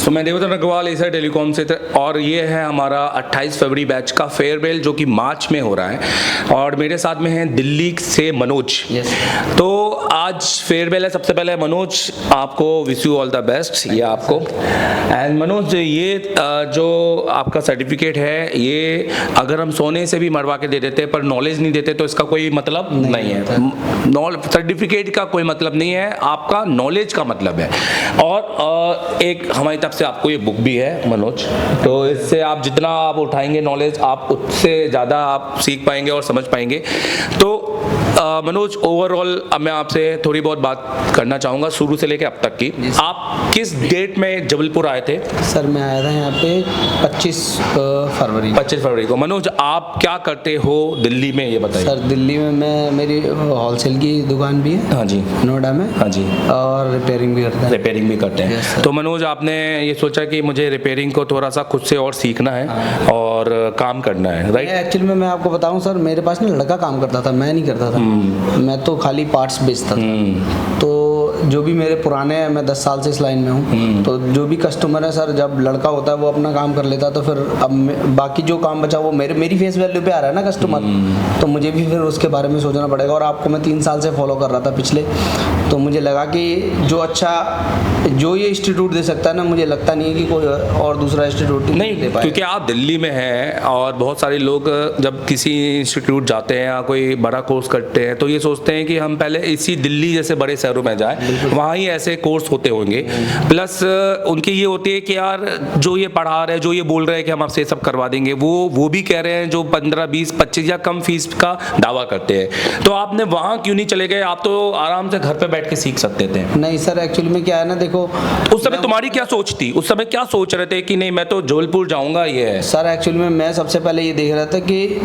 तो मैं Devvrat Agarwal Asia telecom से और ये है हमारा 28 फरवरी बैच का फेयरवेल जो कि मार्च में हो रहा है और मेरे साथ में है दिल्ली से मनोज। तो आज फेयरवेल है। सबसे पहले मनोज आपको wish you all the best, ये आपको। एंड मनोज ये जो आपका सर्टिफिकेट है ये अगर हम सोने से भी मरवा के दे देते पर नॉलेज नहीं देते तो इसका कोई मतलब नहीं है। सर्टिफिकेट का कोई मतलब नहीं है, आपका नॉलेज का मतलब है। और एक हमारी तरफ से आपको ये बुक भी है मनोज, तो इससे आप जितना आप उठाएंगे नॉलेज आप उससे ज़्यादा आप सीख पाएंगे और समझ पाएंगे। तो मनोज ओवरऑल अब मैं आपसे थोड़ी बहुत बात करना चाहूँगा शुरू से लेकर अब तक की। आप किस डेट में जबलपुर आए थे? सर मैं आया था यहाँ पे 25 फरवरी को। मनोज आप क्या करते हो दिल्ली में ये बताइए। सर दिल्ली में मैं मेरी होलसेल की दुकान भी है। हाँ जी। नोएडा में। हाँ जी। और रिपेयरिंग भी करते हैं। तो मनोज आपने ये सोचा कि मुझे रिपेयरिंग को थोड़ा सा खुद से और सीखना है और काम करना है, राइट? एक्चुअली में मैं आपको बताऊं सर, मेरे पास ना लड़का काम करता था, मैं नहीं करता था। मैं तो खाली पार्ट्स बेचता था। तो जो भी मेरे पुराने हैं, मैं 10 साल से इस लाइन में हूँ, तो जो भी कस्टमर है सर, जब लड़का होता है वो अपना काम कर लेता है तो फिर अब बाकी जो काम बचा वो मेरी फेस वैल्यू पे आ रहा है ना कस्टमर, तो मुझे भी फिर उसके बारे में सोचना पड़ेगा। और आपको मैं 3 साल से फॉलो कर रहा था पिछले, तो मुझे लगा कि जो ये इंस्टीट्यूट दे सकता है ना, मुझे लगता नहीं है कि कोई और दूसरा इंस्टीट्यूट नहीं दे पाए। क्योंकि आप दिल्ली में हैं और बहुत सारे लोग जब किसी इंस्टीट्यूट जाते हैं या कोई बड़ा कोर्स करते हैं तो ये सोचते हैं कि हम पहले इसी दिल्ली जैसे बड़े शहरों में जाएं, वहाँ ही ऐसे कोर्स होते होंगे। प्लस उनकी ये होती है कि यार जो ये पढ़ा रहे हैं, जो ये बोल रहे हैं कि हम आपसे सब करवा देंगे, वो भी कह रहे हैं जो 15, 20, 25 या कम फीस का दावा करते हैं। तो आपने वहाँ क्यों नहीं चले गए? आप तो आराम से घर पे बैठ के सीख सकते थे। नहीं सर, एक्चुअली में क्या है ना, देखो उस समय तुम्हारी क्या सोच थी? उस समय क्या सोच रहे थे कि नहीं मैं तो जबलपुर जाऊंगा? ये है सर, एक्चुअली में मैं सबसे पहले ये देख रहा था कि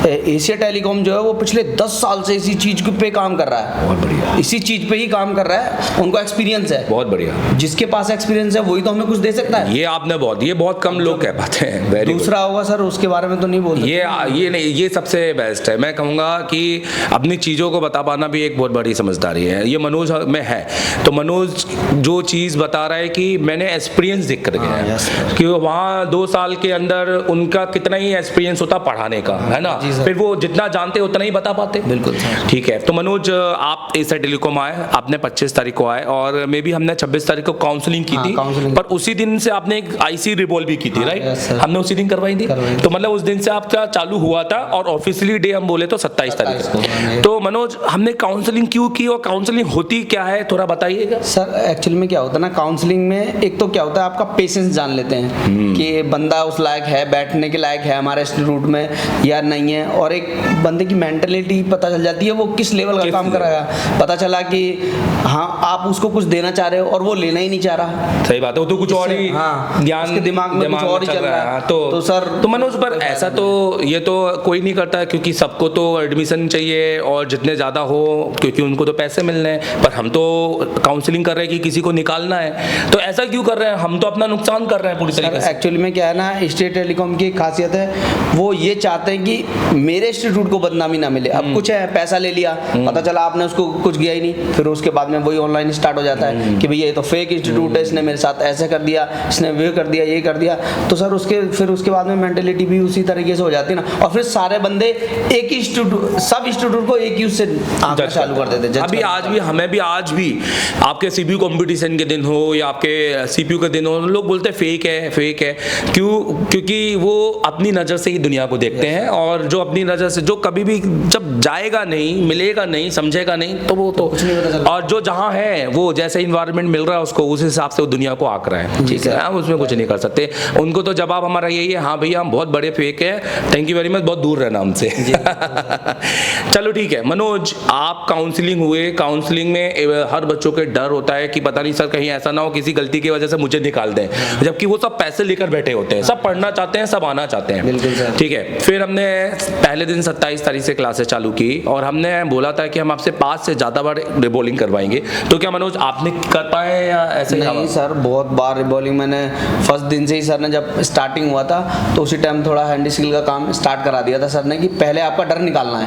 एशिया टेलीकॉम जो है वो पिछले 10 साल से इसी चीज पे काम कर रहा है। बहुत बढ़िया। इसी चीज पे ही काम कर रहा है, उनको एक्सपीरियंस है। बहुत बढ़िया। जिसके पास एक्सपीरियंस है वही तो हमें कुछ दे सकता है। ये आपने बहुत कम लोग कह पाते हैं। दूसरा होगा सर, उसके बारे में तो नहीं बोल सकते। ये नहीं, ये सबसे बेस्ट है। मैं कहूँगा कि अपनी चीज़ों को बता पाना भी एक बहुत बड़ी समझदारी है। ये मनोज में है। तो मनोज जो चीज़ बता रहा है कि मैंने एक्सपीरियंस देख कर गया कि वहाँ 2 साल के अंदर उनका कितना ही एक्सपीरियंस होता पढ़ाने का, है ना? फिर वो जितना जानते उतना ही बता पाते। बिल्कुल। ठीक है। तो मनोज आप एशिया टेलीकॉम आए, आपने 25 तारीख को आए और मे बी हमने 26 तारीख को काउंसलिंग की थी, पर उसी दिन से आपने एक आईसी रिवॉल्व भी की थी, राइट? हमने उसी दिन करवाई थी। तो मतलब उस दिन से आपका चालू हुआ था और ऑफिशियली डे हम बोले तो 27 तारीख को। तो मनोज हमने काउंसलिंग क्यों की और काउंसलिंग होती क्या है थोड़ा बताइएगा। सर एक्चुअली में क्या होता है ना, काउंसलिंग में एक तो क्या होता है, आपका पेशेंस जान लेते हैं कि बंदा उस लायक है, बैठने के लायक है हमारे इंस्टीट्यूट में या नहीं है। और एक बंदे की मेंटलिटी पता चल जाती है, वो किस लेवल का काम कर रहा है। पता चला कि हाँ आप उसको कुछ देना चाह रहे हो और वो लेना ही नहीं चाह रहा। सही बात है, वो तो कुछ और ही ज्ञान के दिमाग में कुछ और ही चल रहा है। तो सर तो मनोज पर ऐसा तो ये तो कोई नहीं करता है, क्योंकि सबको तो एडमिशन चाहिए और जितने ज़्यादा हो क्योंकि उनको तो पैसे मिलने हैं। पर हम तो काउंसलिंग कर रहे हैं कि किसी को निकालना है, तो ऐसा क्यों कर रहे हैं? हम तो अपना नुकसान कर रहे हैं पूरी तरीके से। एक्चुअली में क्या है ना, एशिया टेलीकॉम की खासियत है, वो ये चाहते हैं कि मेरे इंस्टीट्यूट को बदनामी ना मिले। अब कुछ है, पैसा ले लिया, पता चला आपने उसको कुछ गया ही नहीं, फिर उसके बाद में वही ऑनलाइन स्टार्ट हो जाता है कि भैया ये तो फेक इंस्टीट्यूट है, इसने मेरे साथ ऐसे कर दिया, इसने वे कर दिया, ये कर दिया। तो सर फिर उसके बाद में मेंटेलिटी भी उसी तरीके से हो जाती है ना, और फिर सारे बंदे एक ही इंस्टीट्यूट, सब इंस्टीट्यूट को एक ही उससे चालू कर देते हैं। अभी आज भी आपके सीपीयू कंपटीशन के दिन हो या आपके सीपीयू के दिन हो, लोग बोलते हैं फेक है। क्योंकि वो अपनी नज़र से ही दुनिया को देखते हैं, और जो अपनी नज़र से जो कभी भी जब जाएगा नहीं, मिलेगा नहीं, समझेगा नहीं, तो वो तो और जो जहाँ है वो जैसे इन्वायरमेंट मिल रहा है उसको उस हिसाब से वो दुनिया को आंक रहा है। ठीक है, हम उसमें कुछ नहीं कर सकते। उनको तो जवाब हमारा यही है, हाँ भैया हम बहुत बड़े फेक है, थैंक यू वेरी मच, बहुत दूर रहना हमसे। चलो ठीक है मनोज, आप काउंसलिंग हुए। काउंसलिंग में हर बच्चों के डर होता है कि पता नहीं सर कहीं ऐसा ना हो किसी गलती की वजह से मुझे निकाल दें, जबकि वो सब पैसे लेकर बैठे होते हैं, सब पढ़ना चाहते हैं, सब आना चाहते हैं। बिल्कुल सर। ठीक है, फिर हमने पहले दिन 27 तारीख से क्लासेस चालू की और हमने बोला था कि हम आपसे 5 से ज़्यादा बार रिबॉलिंग करवाएंगे। तो क्या मनोज आपने कर पाए या ऐसे? नहीं सर, बहुत बार रिबॉलिंग मैंने फर्स्ट दिन से ही, सर ने जब स्टार्टिंग हुआ था तो उसी टाइम थोड़ा हैंड स्किल का काम स्टार्ट करा दिया था सर ने कि पहले आपका डर निकालना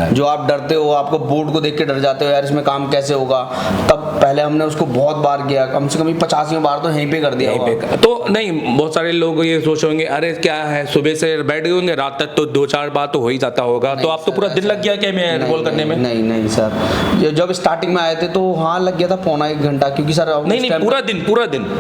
है। जो आप डरते हो, आपको बोर्ड को देख के डर जाते हो यार इसमें काम कैसे होगा, तब पहले हमने उसको बहुत बार बार किया, कम से कम 50 बार तो यहीं पे कर दिया होगा। तो नहीं, बहुत सारे लोग ये सोच होंगे अरे क्या है, सुबह से बैठ गए होंगे, रात तक तो 2-4 बार तो हो ही जाता होगा। तो आप तो पूरा दिन लग गया क्या मैं रिवॉल्व करने में? नहीं सर, जब स्टार्टिंग में आए थे तो हाँ लग गया था पौना 1 घंटा, क्योंकि सर नहीं पूरा दिन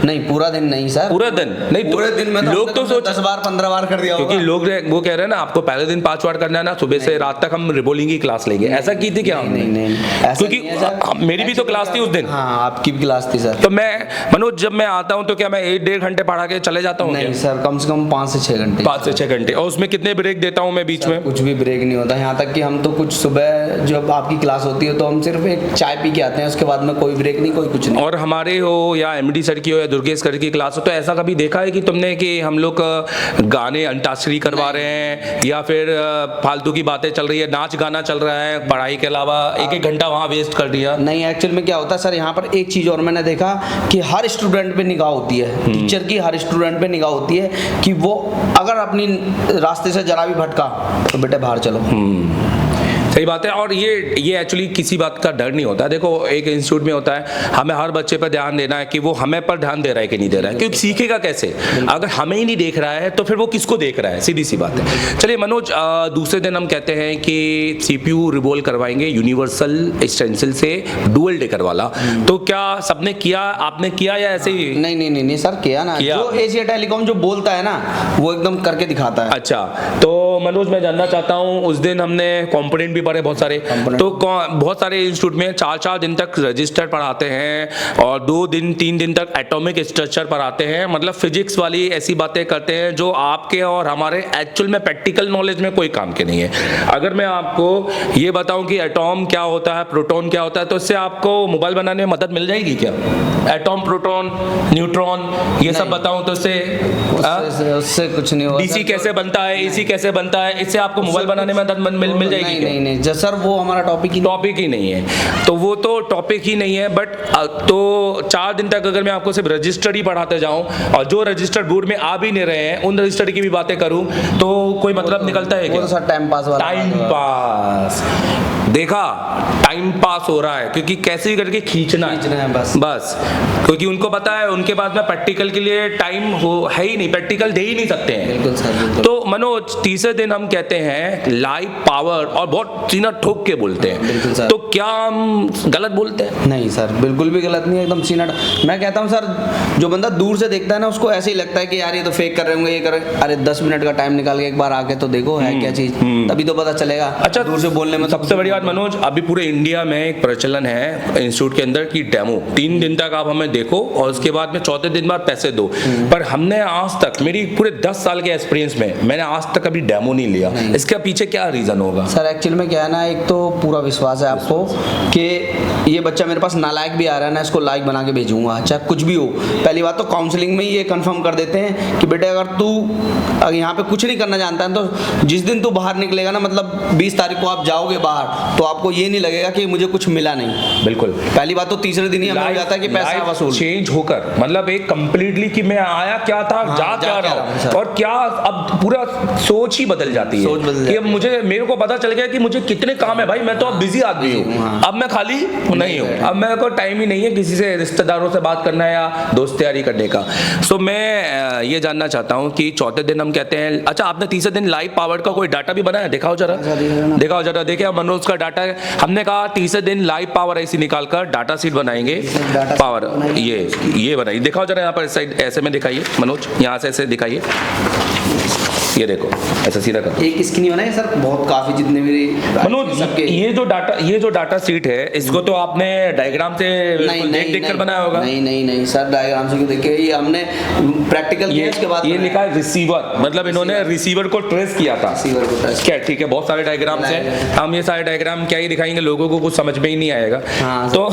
नहीं, पूरा दिन नहीं सर, पूरा दिन नहीं, पूरे दिन में लोग तो सोच 10 बार 15 बार कर दिया होगा। क्योंकि लोग वो कह रहे हैं ना आपको पहले दिन 5 बार करना है ना, सुबह से रात तक हम रिबोलिंग की क्लास लेंगे, ऐसा की थी क्या? नहीं, क्योंकि मेरी भी तो क्लास थी उस दिन। हाँ, आपकी भी क्लास थी सर। तो मैं मनोज, जब मैं आता हूँ तो क्या मैं 1-1.5 घंटे पढ़ा के चले जाता हूँ? नहीं सर, कम से कम 5 से 6 घंटे। 5 से 6 घंटे। और उसमें कितने ब्रेक देता हूँ मैं बीच में? कुछ भी ब्रेक नहीं होता, यहाँ तक कि हम तो कुछ सुबह जब आपकी क्लास होती है तो हम सिर्फ एक चाय पी के आते हैं, उसके बाद में कोई ब्रेक नहीं, कोई कुछ नहीं। और हमारे हो या एमडी सर की हो या दुर्गेश सर की क्लास हो, तो ऐसा कभी देखा है कि तुमने कि हम लोग गाने अंताक्षरी करवा रहे हैं या फिर फालतू की बातें चल रही है, नाच गाना चल रहा है, पढ़ाई के अलावा 1-1 घंटा वहाँ वेस्ट कर दिया? नहीं, एक्चुअल में क्या होता है सर, यहाँ पर एक चीज़ और मैंने देखा कि हर स्टूडेंट पे निगाह होती है, टीचर की हर स्टूडेंट पे निगाह होती है कि वो अगर अपनी रास्ते से जरा भी भटका तो बेटे बाहर चलो। सही बात है। और ये एक्चुअली किसी बात का डर नहीं होता। देखो एक इंस्टीट्यूट में होता है, हमें हर बच्चे पर ध्यान देना है कि वो हमें पर ध्यान दे रहा है कि नहीं दे रहा है, क्योंकि सीखेगा कैसे अगर हमें ही नहीं देख रहा है, तो फिर वो किसको देख रहा है? सीधी सी बात है। चलिए मनोज, दूसरे दिन हम कहते हैं कि CPU रिवोल्व करवाएंगे यूनिवर्सल स्टेंसिल से डुअल डेकर वाला, तो क्या सबने किया, आपने किया या ऐसे ही? नहीं सर, किया ना, जो एशिया टेलीकॉम जो बोलता है ना वो एकदम करके दिखाता है। अच्छा, तो मनोज मैं जानना चाहता हूँ, उस दिन हमने कंपोनेंट भी पढ़े बहुत सारे, तो बहुत सारे इंस्टीट्यूट में 4-4 दिन तक रजिस्टर पढ़ाते हैं और 2-3 दिन तक एटॉमिक स्ट्रक्चर पढ़ाते हैं, मतलब फिजिक्स वाली ऐसी बातें करते हैं जो आपके और हमारे एक्चुअल में प्रैक्टिकल नॉलेज में कोई काम के नहीं है। अगर मैं आपको ये बताऊं कि एटॉम क्या होता है, प्रोटॉन क्या होता है, तो इससे आपको मोबाइल बनाने में मदद मिल जाएगी क्या? एटॉम, प्रोटॉन, न्यूट्रॉन, ये सब बताऊं तो उससे कुछ नहीं होगा। डीसी कैसे बनता है, एसी कैसे बनता है, इससे आपको मोबाइल बनाने में मदद मिल जाएगी? नहीं सर, वो हमारा टॉपिक ही नहीं है, तो वो तो टॉपिक ही नहीं है। बट तो 4 दिन तक अगर मैं आपको सिर्फ रजिस्टर ही पढ़ाते जाऊं और जो रजिस्टर बोर्ड में आ भी नहीं रहे हैं उन रजिस्टर की भी बातें करूं, तो कोई मतलब निकलता है क्या? वो तो सर टाइम पास वाला, टाइम पास। देखा, टाइम पास हो रहा है क्योंकि कैसे भी करके खींचना है बस, क्योंकि उनको पता है उनके पास में प्रैक्टिकल के लिए टाइम है ही नहीं, प्रैक्टिकल दे ही नहीं सकते हैं। बिल्कुल सर, बिल्कुल। तो मनोज, तीसरे दिन हम कहते हैं लाइव पावर, और बहुत सीना ठोक के बोलते हैं, तो क्या हम गलत बोलते हैं? नहीं सर, बिल्कुल भी गलत नहीं है, एकदम सीना। मैं कहता हूँ सर, जो बंदा दूर से देखता है ना उसको ऐसे ही लगता है कि यार ये तो फेक कर रहे होंगे, ये कर रहे। अरे 10 मिनट का टाइम निकाल के एक बार आके तो देखो है क्या चीज, तभी तो पता चलेगा। अच्छा, दूर से बोलने में सबसे बड़ी बात मनोज, अभी पूरे इंडिया में एक प्रचलन है इंस्टीट्यूट के अंदर की डेमो 3 दिन तक आप हमें देखो और उसके बाद में 4थे दिन बाद पैसे दो, पर हमने आज तक, मेरी पूरे 10 साल के एक्सपीरियंस में मैंने आज तक कभी डेमो नहीं लिया। इसके पीछे क्या रीजन होगा? सर एक्चुअली में क्या है ना, एक तो पूरा विश्वास है आपको कि ये बच्चा मेरे पास नालायक भी आ रहा है ना, इसको लायक बना के भेजूंगा, चाहे कुछ भी हो। पहली बात तो काउंसलिंग में ही ये कंफर्म कर देते हैं कि बेटे अगर तू यहाँ पे कुछ नहीं करना जानता है तो जिस दिन तू बाहर निकलेगा ना, मतलब 20 तारीख को आप जाओगे बाहर, तो आपको ये नहीं लगेगा कि मुझे कुछ मिला नहीं। बिल्कुल, पहली बात तो तीसरे दिन ही हमें हो जाता है कि पैसा वसूल चेंज होकर, मतलब एक कंप्लीटली कि मैं आया क्या था, जा क्या रहा हूँ, और क्या अब पूरा सोच ही बदल जाती है कि मुझे, मेरे को पता चल गया कि मुझे कितने काम है भाई, मैं तो अब बिजी आदमी हूँ, अब मैं खाली नहीं हूँ, अब मेरे को टाइम ही नहीं है किसी से रिश्तेदारों से बात करना या दोस्त तैयारी करने का। सो मैं ये जानना चाहता हूँ कि 4थे दिन हम कहते हैं, अच्छा आपने तीसरे दिन लाइव पावर का कोई डाटा भी बनाया? दिखाओ जरा, देखिए मनोज का डाटा है। हमने कहा तीसरे दिन लाइव पावर ऐसी निकालकर डाटा सीट बनाएंगे, पावर ये बनाइए, दिखाओ जरा यहाँ पर साइड ऐसे में दिखाइए मनोज, यहाँ से ऐसे दिखाइए, ये देखो ऐसा सीधा कर। एक इसकी नहीं बनाई सर, बहुत काफी जितने भी मनोज, ये जो डाटा सीट है, इसको तो आपने डायग्राम से देख कर बनाया होगा? नहीं सर, डायग्राम से क्यों देख के, ये हमने प्रैक्टिकल किया, इसके बाद ये लिखा है रिसीवर, मतलब इन्होंने रिसीवर को ट्रेस किया था। क्या ठीक है, बहुत सारे डायग्राम्स हैं, हम ये सारे डायग्राम क्या ही दिखाएंगे, लोगों को कुछ समझ में ही नहीं आएगा। तो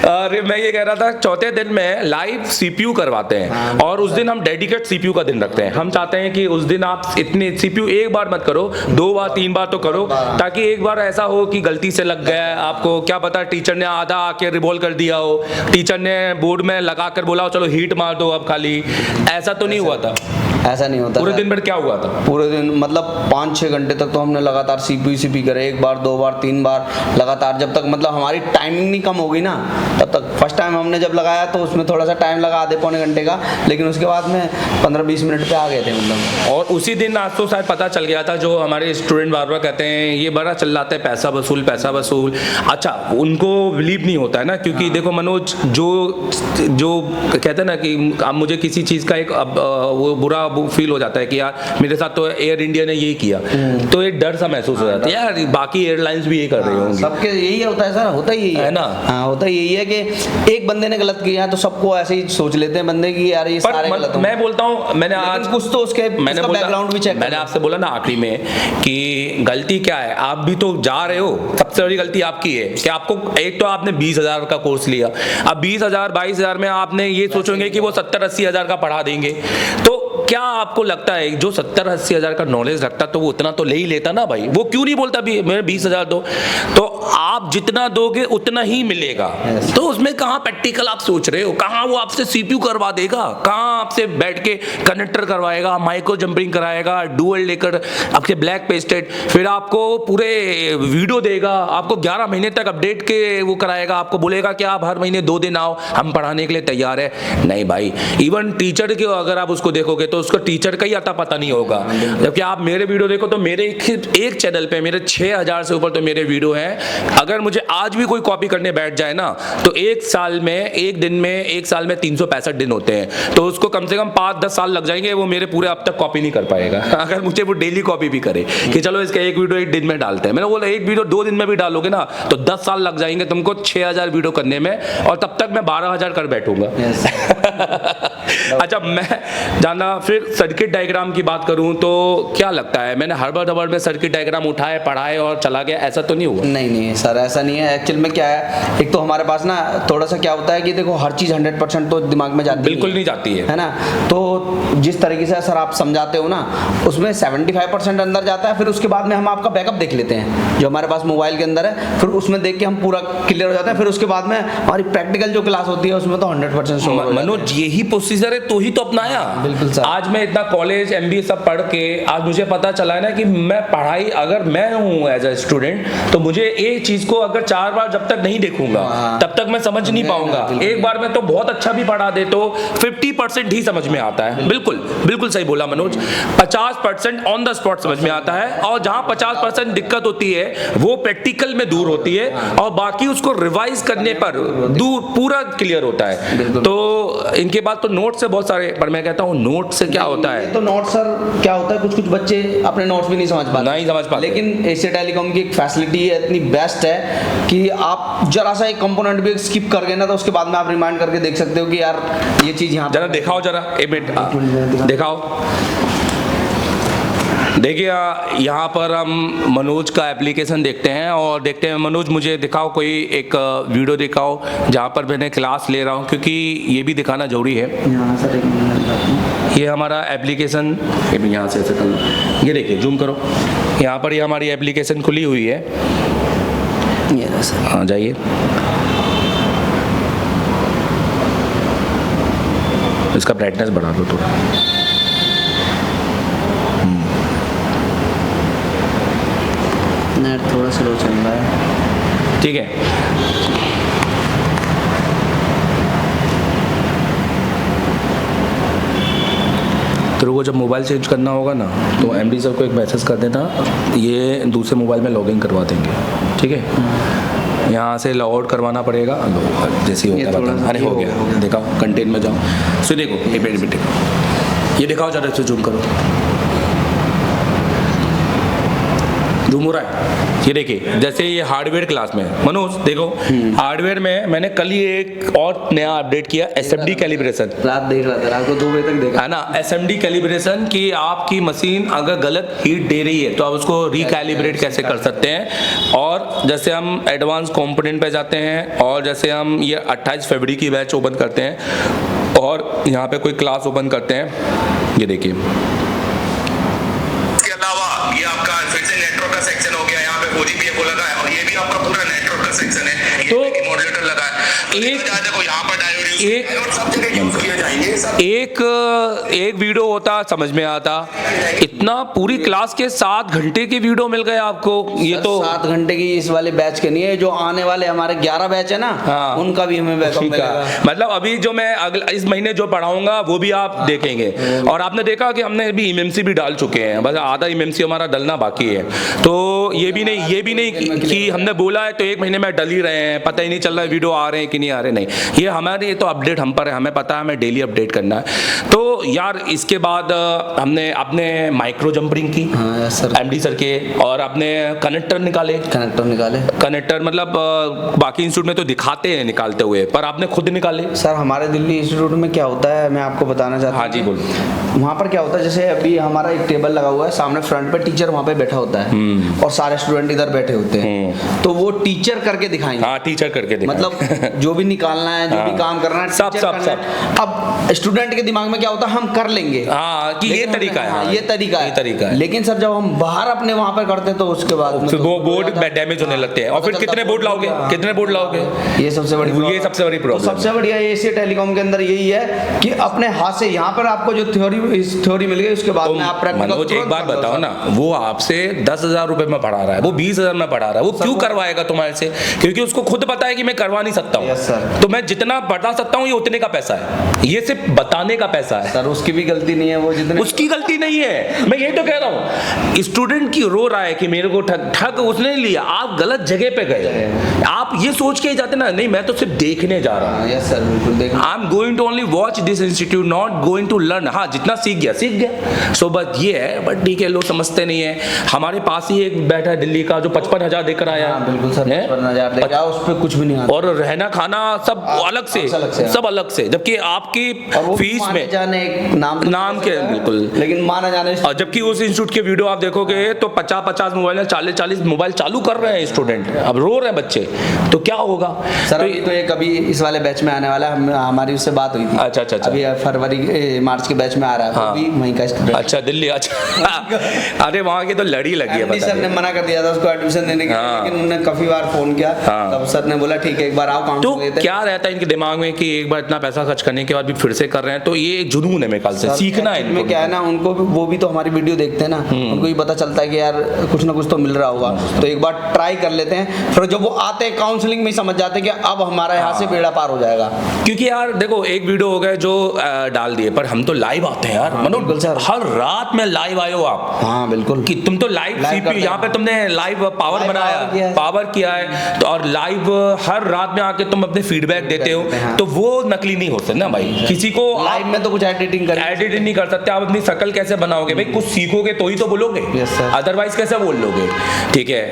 अरे मैं ये कह रहा था 4थे दिन में लाइव CPU करवाते हैं और उस दिन हम डेडिकेट CPU का दिन रखते हैं। हम चाहते हैं कि उस दिन आप इतने CPU एक बार मत करो, 2 बार 3 बार तो करो, ताकि एक बार ऐसा हो कि गलती से लग गया है, आपको क्या पता टीचर ने आधा आके रिवॉल्व कर दिया हो, टीचर ने बोर्ड में लगाकर बोला हो चलो हीट मार दो अब खाली, ऐसा तो नहीं हुआ था। ऐसा नहीं होता। पूरे दिन भर क्या हुआ था? पूरे दिन मतलब 5-6 घंटे तक तो हमने लगातार सीपी करे, 1 बार 2 बार 3 बार लगातार, जब तक मतलब हमारी टाइमिंग नहीं कम होगी ना तब तक। फर्स्ट टाइम हमने जब लगाया तो उसमें थोड़ा सा टाइम लगा, आधे पौने घंटे का, लेकिन उसके बाद में 15-20 मिनट पे आ गए थे मतलब। और उसी दिन आज तो शायद पता चल गया था, जो हमारे स्टूडेंट बार बार कहते हैं ये बड़ा चल जाता है पैसा वसूल पैसा वसूल। अच्छा, उनको बिलीव नहीं होता है ना, क्योंकि देखो मनोज, जो कहते हैं ना कि अब मुझे किसी चीज़ का एक वो बुरा फील हो जाता है कि यार मेरे साथ तो एयर इंडिया ने यही किया, तो एक डर सा महसूस हो जाता है यार बाकी एयरलाइंस भी ये कर रही होंगी। सबके यही होता है सर, होता ही है ना। हाँ, होता यही है कि एक बंदे ने गलत किया तो सबको ऐसे ही सोच लेते हैं बंदे की यार ये सारे गलत। मैं बोलता हूँ, मैंने आज कुछ तो उसके बैकग्राउंड भी चेक, मैंने आपसे बोला ना आखिरी में कि गलती क्या है, आप भी तो जा रहे हो, सबसे बड़ी गलती आपकी है कि आपको एक तो आपने 20,000 का कोर्स लिया, अब 20,000 22,000 में आपने ये सोचोगे कि वो 70-80 हज़ार का पढ़ा देंगे, तो क्या आपको लगता है जो 70-80 हज़ार का नॉलेज रखता तो वो उतना तो ले ही लेता ना भाई? वो क्यों नहीं बोलता भी मेरे 20,000 दो? तो आप जितना दोगे उतना ही मिलेगा। तो उसमें कहाँ प्रैक्टिकल आप सोच रहे हो, कहाँ वो आपसे सीपीयू करवा देगा, कहाँ आपसे बैठ के कनेक्टर करवाएगा, माइक्रो जंपरिंग कराएगा, डुअल लेकर आपके ब्लैक पेस्टेड, फिर आपको पूरे वीडियो देगा, आपको 11 महीने तक अपडेट के वो कराएगा, आपको बोलेगा कि आप हर महीने 2 दिन आओ, हम पढ़ाने के लिए तैयार है। नहीं भाई, इवन टीचर के अगर आप उसको देखोगे तो उसको टीचर का ही अता पता नहीं होगा। जबकि आप मेरे वीडियो देखो तो मेरे एक चैनल पे मेरे 6,000 से ऊपर तो मेरे वीडियो हैं। अगर मुझे आज भी कोई कॉपी करने बैठ जाए ना तो एक साल में 365 दिन होते हैं, तो उसको कम से कम 5-10 साल लग जाएंगे, वो मेरे पूरे अब तक कॉपी नहीं कर पाएगा अगर मुझे वो डेली कॉपी भी करे कि चलो इसका एक वीडियो एक दिन में डालते हैं। मैंने बोला एक वीडियो 2 दिन में भी डालोगे ना तो 10 साल लग जाएंगे तुमको 6,000 वीडियो करने में, और तब तक मैं 12,000 कर बैठूंगा। अच्छा, मैं जाना फिर सर्किट डायग्राम की बात करूं तो क्या लगता है, मैंने हड़बड़ में सर्किट डायग्राम उठाए पढ़ाए और चला गया, ऐसा तो नहीं हुआ? नहीं सर, ऐसा नहीं है। एक्चुअल में क्या है, एक तो हमारे पास ना थोड़ा सा क्या होता है कि देखो हर चीज़ 100% तो दिमाग में जाती बिल्कुल नहीं जाती है ना। तो जिस तरीके से सर आप समझाते हो ना उसमें 75% अंदर जाता है, फिर उसके बाद में हम आपका बैकअप देख लेते हैं जो हमारे पास मोबाइल के अंदर है, फिर उसमें देख के हम पूरा क्लियर हो जाता है। फिर उसके बाद में हमारी प्रैक्टिकल जो क्लास होती है उसमें तो 100% मनोज यही प्रोसीजर है तो ही तो अपनाया। बिल्कुल सर। आज मैं इतना कॉलेज MBA सब पढ़ के आज मुझे पता चला है ना कि मैं पढ़ाई अगर मैं हूँ एज अ स्टूडेंट तो मुझे एक चीज को अगर 4 बार जब तक नहीं देखूंगा तब तक मैं समझ नहीं पाऊंगा। एक बार में तो बहुत अच्छा भी पढ़ा दे तो 50% ही समझ में आता है। बिल्कुल सही बोला मनोज, 50% ऑन द स्पॉट समझ में आता है, और जहाँ 50% दिक्कत होती है वो प्रैक्टिकल में दूर होती है, और बाकी उसको रिवाइज करने पर दूर पूरा क्लियर होता है। तो इनके बाद तो नोट से बहुत सारे, पर मैं कहता हूँ नोट से क्या होता है, तो नोट सर क्या होता है, कुछ बच्चे अपने नोट्स भी नहीं समझ पाते, लेकिन एशिया टेलीकॉम की एक फैसिलिटी है इतनी बेस्ट है कि आप जरा सा एक कंपोनेंट भी स्किप कर गए ना तो उसके बाद में आप रिमाइंड करके देख सकते हो कि यार ये चीज यहाँ जरा दिखाओ, जरा एक मिनट दिखाओ। देखिए यहाँ पर हम मनोज का एप्लीकेशन देखते हैं और देखते हैं। मनोज मुझे दिखाओ कोई एक वीडियो दिखाओ जहाँ पर मैंने क्लास ले रहा हूँ, क्योंकि ये भी दिखाना जरूरी है। ये हमारा एप्लीकेशन यहाँ से ऐसे कर लो, ये देखिए जूम करो, यहाँ पर ये हमारी एप्लीकेशन खुली हुई है। हाँ जाइए, इसका ब्राइटनेस बढ़ा दो थोड़ा। नेट थोड़ा स्लो चल रहा है, ठीक है। तेरे को जब मोबाइल चेंज करना होगा ना तो MD सर को एक मैसेज कर देना, ये दूसरे मोबाइल में लॉगिन करवा देंगे, ठीक है। यहाँ से लॉग आउट करवाना पड़ेगा, जैसे ही होगा बता। अरे हो गया, दिखाओ कंटेंट में जाओ। सो देखो ये दिखाओ, ज़रा से जूम करो, जूम हो रहा है। ये देखिए जैसे ये हार्डवेयर क्लास में, मनोज देखो हार्डवेयर में मैंने कल ही एक और नया अपडेट किया, SMD कैलिब्रेशन। रात देख रहा था, रात को 2 बजे तक देखा है ना, SMD कैलिब्रेशन की आपकी मशीन अगर गलत हीट दे रही है तो आप उसको रिकैलिब्रेट कैसे कर सकते हैं। और जैसे हम एडवांस कंपोनेंट पे जाते हैं और जैसे हम ये 28 फरवरी की बैच ओपन करते हैं और यहाँ पे कोई क्लास ओपन करते हैं, ये देखिए। इसके अलावा ये आपका फिर से नेटवर्क का सेक्शन हो गया, यहाँ पे OGPF लगा है और ये भी आपका पूरा नेटवर्क का सेक्शन है, तो मॉड्यूलेटर लगा है, एक देखो यहाँ पर डायोड एक सब जगह यूज किए जाएंगे सब। एक वीडियो होता समझ में आता, इतना पूरी क्लास के 7 घंटे की वीडियो मिल गए आपको। ये तो 7 घंटे की इस वाले बैच के नहीं है, जो आने वाले हमारे 11 बैच है ना, हाँ, उनका भी हमें बैकअप मिलेगा। मतलब अभी जो मैं अगला इस महीने जो पढ़ाऊंगा वो भी आप देखेंगे। और आपने देखा कि हमने अभी EMMC भी डाल चुके हैं, बस आधा EMMC हमारा डलना बाकी है। तो ये भी नहीं कि हमने बोला है तो 1 महीने में डल ही रहे हैं, पता ही नहीं चल रहा है वीडियो आ रहे हैं कि नहीं आ रहे। नहीं, ये हमारी तो अपडेट हम पर है, हमें पता है हमें डेली अपडेट करना है। तो यार इसके बाद हमने अपने माइक्रो जंपरिंग की, हाँ सर, MD सर के, और अपने कनेक्टर निकाले। कनेक्टर मतलब बाकी इंस्टीट्यूट में तो दिखाते हैं निकालते हुए, पर आपने खुद निकाले। सर हमारे दिल्ली इंस्टीट्यूट में क्या होता है मैं आपको बताना चाहता हूँ। हाँ जी बोलो। वहाँ पर क्या होता है, जैसे अभी हमारा एक टेबल लगा हुआ है सामने, फ्रंट पे टीचर वहाँ पे बैठा होता है और सारे स्टूडेंट इधर बैठे होते हैं, तो वो टीचर करके दिखाएंगे। हाँ, टीचर करके दिखाएंगे। मतलब जो भी निकालना है, जो भी काम करना है, सब। अब स्टूडेंट के दिमाग में क्या होता है, हम कर लेंगे, हाँ, कि ये तरीका है, ये तरीका है। लेकिन सर जब हम बाहर अपने वहाँ पर करते हैं तो उसके बाद वो बोर्ड डैमेज होने लगते हैं। और फिर कितने बोर्ड लाओगे? ये सबसे बड़ी प्रॉब्लम। सबसे बढ़िया एशिया टेलीकॉम के अंदर यही है कि अपने हाथ से यहाँ पर आपको जो थ्योरी मिल गई, उसके बाद में आप प्रैक्टिकल। मनोज एक बात बताओ ना, वो आपसे 10,000 रुपए में पढ़ा रहा है, वो 20,000 में पढ़ा रहा है, वो क्यों करवाएगा तुम्हारे से? क्योंकि उसको खुद पता है कि मैं करवा नहीं सकता हूँ। तो मैं जितना बता सकता हूँ ये उतने का पैसा है, ये सिर्फ बताने का पैसा है। सर उसकी भी गलती नहीं है, वो जितने उसकी गलती नहीं है, मैं ये तो कह रहा हूँ। स्टूडेंट की रो रहा है कि मेरे को ठग उसने लिया, आप गलत जगह पे गए। आप ये सोच के जाते ना, नहीं मैं तो सिर्फ देखने जा रहा हूँ। यस सर, बिल्कुल देखना। I am going to only watch this institute, not going to learn. हाँ, जितना सीख गया। सो बस ये है, बट ठीक है, लोग समझते नहीं है। हमारे पास ही एक बैठा है दिल्ली का जो 55,000 देकर आया। बिल्कुल सर, 55,000 देकर उस पर कुछ भी नहीं आता, और रहना खाना सब अलग से, सब अलग से। जबकि आपकी फीस में जाने नाम के बिल्कुल, लेकिन माना जाने। और जबकि उस इंस्टीट्यूट के वीडियो आप देखोगे तो 50 मोबाइल, 40 मोबाइल चालू कर रहे हैं स्टूडेंट, अब रो रहे हैं बच्चे, तो क्या होगा सर? तो एक अभी इस वाले बैच में आने वाला है, हमारी उससे बात हुई थी। अच्छा। अभी फरवरी मार्च के बैच में आ रहा है, वो भी वहीं का स्टूडेंट। अच्छा, दिल्ली। अच्छा अरे वहाँ की तो लड़ी लगी है। सर ने मना कर दिया था उसको एडमिशन देने के लिए, लेकिन उन्होंने काफी बार फोन किया, तब सर ने बोला ठीक है एक बार आओ काउंसलिंग देते हैं। तो क्या रहता है इनके दिमाग में कि एक बार इतना पैसा खर्च करने के बाद भी फिर से कर रहे हैं, तो ये जुनून है मेरे ख्याल से, सीखना है इनमें। क्या है ना, उनको वो भी तो हमारी वीडियो देखते हैं ना, उनको भी पता चलता है कि यार कुछ ना कुछ तो मिल रहा होगा, तो एक बार ट्राई कर लेते हैं। फिर जब वो आते हैं काउंसलिंग में समझ जाते हैं कि अब हमारा यहाँ से बेड़ा पार हो जाएगा। क्योंकि यार देखो, एक वीडियो हो गया जो डाल दिए, पर हम तो लाइव आते हैं यार। मनोज, हर रात में लाइव आए हो आप। हाँ बिल्कुल, कि तुम तो लाइव CPU यहाँ पे तुमने लाइव पावर बनाया, पावर किया है, तो और लाइव हर रात में आके तुम अपने फीडबैक देते हो, तो वो नकली नहीं होते ना भाई। किसी को लाइव में तो कुछ एडिटिंग नहीं कर सकते आप, अपनी शक्ल कैसे बनाओगे भाई? कुछ सीखोगे तो ही तो बोलोगे, अदरवाइज कैसे बोल लोगे? ठीक है,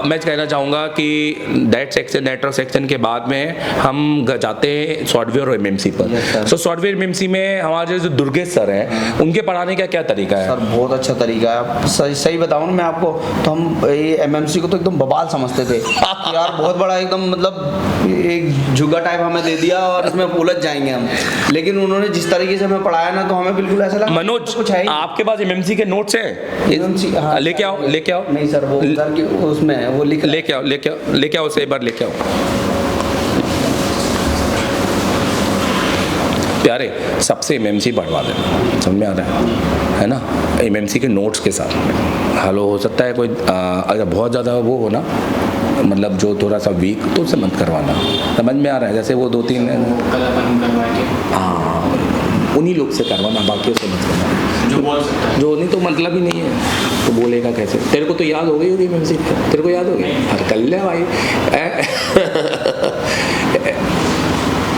मैं कहना चाहूँगा कि दैट सेक्शन, नेटवर्क सेक्शन के बाद में हम जाते हैं सॉफ्टवेयर और EMMC पर। सो सॉफ्टवेयर EMMC में हमारे जो दुर्गेश सर हैं, उनके पढ़ाने का क्या तरीका है? सर बहुत अच्छा तरीका है, सही बताऊँ ना मैं आपको, तो हम ये EMMC को तो एकदम बवाल समझते थे यार, बहुत बड़ा एकदम, मतलब एक झुग्गा टाइप हमें दे दिया और इसमें उलझ जाएंगे हम। लेकिन उन्होंने जिस तरीके से हमें पढ़ाया ना, तो हमें बिल्कुल ऐसा लगा। मनोज, कुछ है आपके पास EMMC के नोट्स हैं? EMMC लेके आओ। नहीं सर, वो उधर की उसमें है, वो लेके आओ उसे एक बार लेके आओ। प्यारे, सबसे EMMC बढ़वा देना, समझ में आ रहा है ना? EMMC के नोट्स के साथ हेलो, हो सकता है कोई अगर बहुत ज़्यादा वो हो ना, मतलब जो थोड़ा सा वीक, तो उसे मत करवाना, समझ में आ रहा है? जैसे वो 2-3 हाँ, उन्हीं लोग से करवाना, बाकी से मत करवाना। जो नहीं तो मतलब ही नहीं है, तो बोलेगा कैसे? तेरे को तो याद हो गई होगी EMMC, तेरे को याद होगी? अरे कर ले भाई।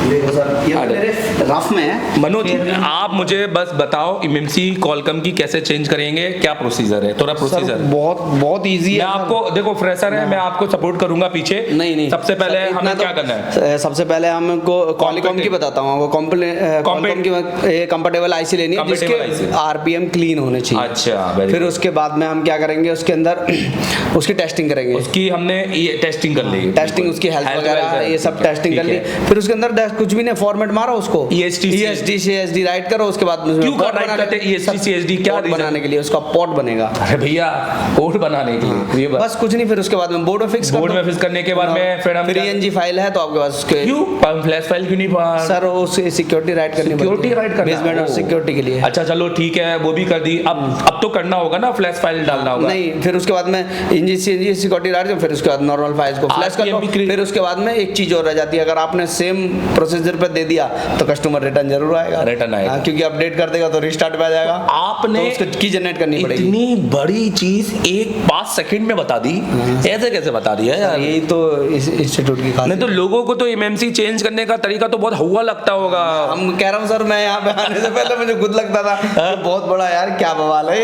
देखो सर, ये मेरे रफ में है। मनोज, आप मुझे बस बताओ EMMC कॉलकम की कैसे चेंज करेंगे, क्या प्रोसीजर है? थोड़ा प्रोसीजर बहुत इजी है। मैं आपको, देखो फ्रेशर है, मैं आपको सपोर्ट करूंगा पीछे। नहीं, सबसे पहले हमें क्या करना है? सबसे पहले हमको कॉलकम की बताता हूँ, वो कॉलकम की कंफर्टेबल IC लेनी है, जिसके RPM क्लीन होने चाहिए। अच्छा, फिर उसके बाद में हम क्या करेंगे, उसके अंदर उसकी टेस्टिंग करेंगे। उसकी हमने ये टेस्टिंग कर ली, टेस्टिंग उसकी हेल्थ वगैरह ये सब टेस्टिंग कर ली। फिर उसके अंदर कुछ भी नहीं, फॉर्मेट मारो उसको EST से SD राइट करो, उसके बाद क्यों राइट करते हैं EST से SD? क्या पोर्ट बनाने के लिए, उसका पोर्ट बनेगा। अरे भैया पोर्ट बनाने के लिए ये बस कुछ नहीं, फिर उसके बाद में बोर्ड में फिक्स बोर्ड में फिक्स करने के बाद में फिर हम EMMC फाइल है तो आपके पास उसके क्यों फ्लैश फाइल क्यों नहीं सर वो सिक्योरिटी राइट करनी पड़ती है, सिक्योरिटी राइट करना बेसमेंट और सिक्योरिटी के लिए। अच्छा चलो ठीक है, वो भी कर दी। अब तो करना होगा ना, फ्लैश फाइल डालना होगा। नहीं, फिर उसके बाद में EMMC सिक्योरिटी राइट कर, फिर उसके बाद नॉर्मल फाइल्स को फ्लैश कर दो। फिर उसके बाद में एक चीज और रह जाती है, अगर आपने सेम प्रोसीजर पे दे दिया तो कस्टमर रिटर्न जरूर आएगा, रिटर्न आएगा क्योंकि अपडेट कर देगा तो रिस्टार्ट पे आ जाएगा। आपने तो उसको की जनरेट करनी पड़ेगी। इतनी बड़ी चीज एक 5 सेकंड में बता दी, ऐसे कैसे बता दिया यार? यही तो इस इंस्टीट्यूट की खासियत। नहीं तो लोगों को तो EMMC चेंज करने का तरीका तो बहुत हुआ लगता होगा। हम कह रहा हूँ सर, मैं यहाँ पे आने से पहले मुझे खुद लगता था कि बहुत बड़ा यार क्या बवाल है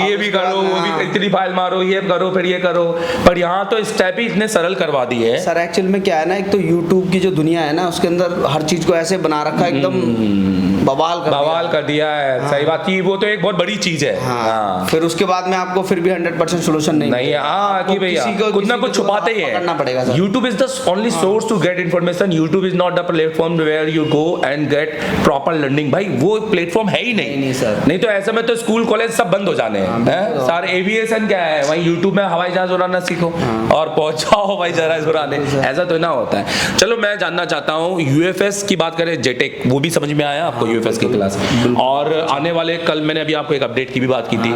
ये भी करो, वो भी, इतनी फाइल मारो, ये करो, फिर ये करो, पर यहाँ तो स्टेप ही इतने सरल करवा दिए है सर। एक्चुअल में क्या है ना, एक तो YouTube की जो दुनिया है ना, उसके अंदर हर चीज को ऐसे बना रखा है, एकदम बवाल कर दिया है। हाँ। सही बात की, वो तो एक बहुत बड़ी चीज है। हाँ। फिर उसके बाद में आपको फिर भी 100% सोल्यूशन नहीं है। हाँ कि भैया कुछ ना कुछ छुपाते ही है, करना पड़ेगा sir. YouTube is the only source to get information. YouTube is not the platform where you go and get proper learning. भाई वो प्लेटफॉर्म है ही नहीं सर। नहीं तो ऐसे में तो स्कूल कॉलेज सब बंद हो जाने हैं। सर एविएशन क्या है, वही YouTube में हवाई जहाज उड़ाना सीखो और पहुंचाओ हवाई जहाज उड़ाने, ऐसा तो ना होता है। चलो मैं जानना चाहता हूँ UFS की बात करें, जेटेक, वो भी समझ में आया आपको UFS की क्लास? और आने वाले कल मैंने अभी आपको एक अपडेट की भी बात की थी,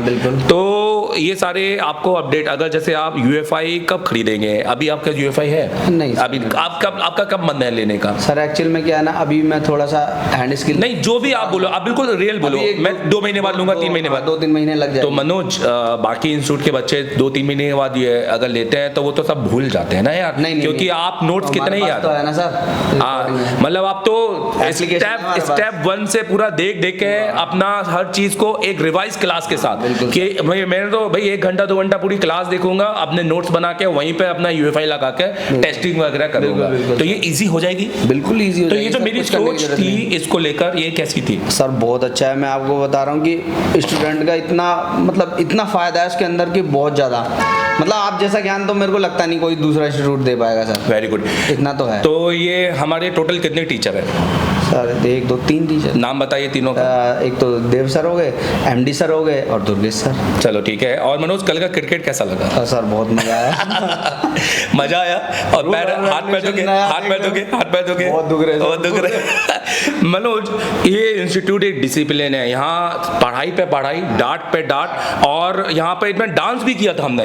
तो ये सारे आपको अपडेट, अगर जैसे आप UFI कब खरीदेंगे? अभी आपका UFI है? नहीं अभी आपका कब मन है लेने का? सर एक्चुअल में क्या है ना, अभी मैं थोड़ा सा हैंड स्किल, नहीं जो भी आप बोलो, आप बिल्कुल रियल बोलो। मैं 2 महीने बाद लूंगा, 3 महीने बाद, 2-3 महीने लग जाए। तो मनोज बाकी इंस्टीट्यूट के बच्चे 2-3 महीने के बाद ये अगर लेते हैं तो वो तो सब भूल जाते हैं ना यार। नहीं, क्योंकि आप नोट्स कितने ही याद तो है ना सर, मतलब आप तो स्टेप 1 से पूरा देख के अपना हर चीज को एक रिवाइज क्लास के साथ कि मैंने तो भाई 1 घंटा 2 घंटा पूरी क्लास देखूंगा, अपने नोट्स बना के वहीं पे अपना UFI लगा के टेस्टिंग वगैरह करूंगा, तो ये इजी हो जाएगी। बिल्कुल इजी हो तो जाएगी। ये जो मेरी सोच थी इसको लेकर, ये कैसी थी? सर बहुत अच्छा है, मैं आपको बता रहा हूँ कि स्टूडेंट का इतना फायदा है इसके अंदर कि बहुत ज्यादा, मतलब आप जैसा ज्ञान तो मेरे को लगता नहीं कोई दूसरा इंस्टीट्यूट दे पाएगा सर। वेरी गुड, इतना तो है। तो ये हमारे टोटल कितने टीचर है सर? 1 2 3 टीचर। नाम बताइए तीनों का। एक तो देव सर हो गए, MD सर हो गए और दुर्गेश सर। चलो ठीक है। और मनोज कल का क्रिकेट कैसा लगा? सर बहुत मजा आया। मजा आया। और पैर हाथ पैर धोके बहुत दुख रहे मनोज, ये इंस्टीट्यूट एक डिसिप्लिन है, यहाँ पढ़ाई पे पढ़ाई, डांट पे डांट, और यहाँ पे इसमें डांस भी किया था हमने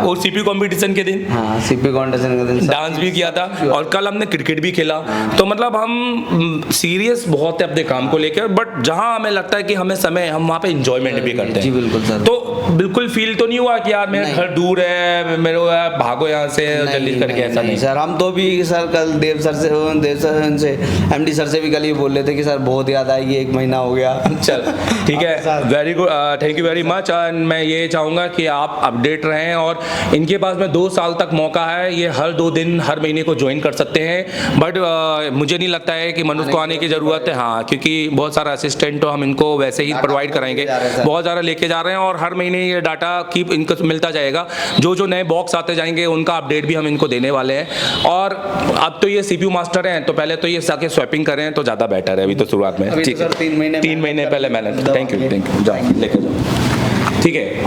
वो CP कंपटीशन के दिन। CP कंपटीशन के दिन डांस भी किया था और कल हमने क्रिकेट भी खेला। तो मतलब हम सीरियस बहुत है अपने काम को लेकर, बट जहाँ हमें लगता है कि हमें समय, हम वहाँ पे इंजॉयमेंट भी करते हैं। जी बिल्कुल सर। तो बिल्कुल फील तो नहीं हुआ कि यार मेरा घर दूर है, मेरे भागो यहाँ से जल्दी करके, ऐसा नहीं सर। हम तो भी सर कल देव सर से MD सर से भी कल ये बोल रहे थे कि सर बहुत याद आएगी, 1 महीना हो गया। चल ठीक है, very good, thank you very much. And मैं ये चाहूँगा कि आप अपडेट रहें, और इनके पास में 2 साल तक मौका है, ये हर 2 दिन हर महीने को ज्वाइन कर सकते हैं, बट मुझे नहीं लगता है कि मनोज को आने की ज़रूरत है। हाँ, क्योंकि बहुत सारा असिस्टेंट तो हम इनको वैसे ही प्रोवाइड कराएंगे, बहुत ज़्यादा लेके जा रहे हैं, और हर महीने ये डाटा कीप इनको मिलता जाएगा। जो नए बॉक्स आते जाएंगे उनका अपडेट भी हम इनको देने वाले हैं। और अब तो ये CPU मास्टर हैं, तो पहले तो ये साके स्वैपिंग करें तो ज़्यादा बेटर है अभी तो शुरुआत में। ठीक है, 3 महीने पहले मैंने, थैंक यू जाओ लेके जाओ, ठीक है।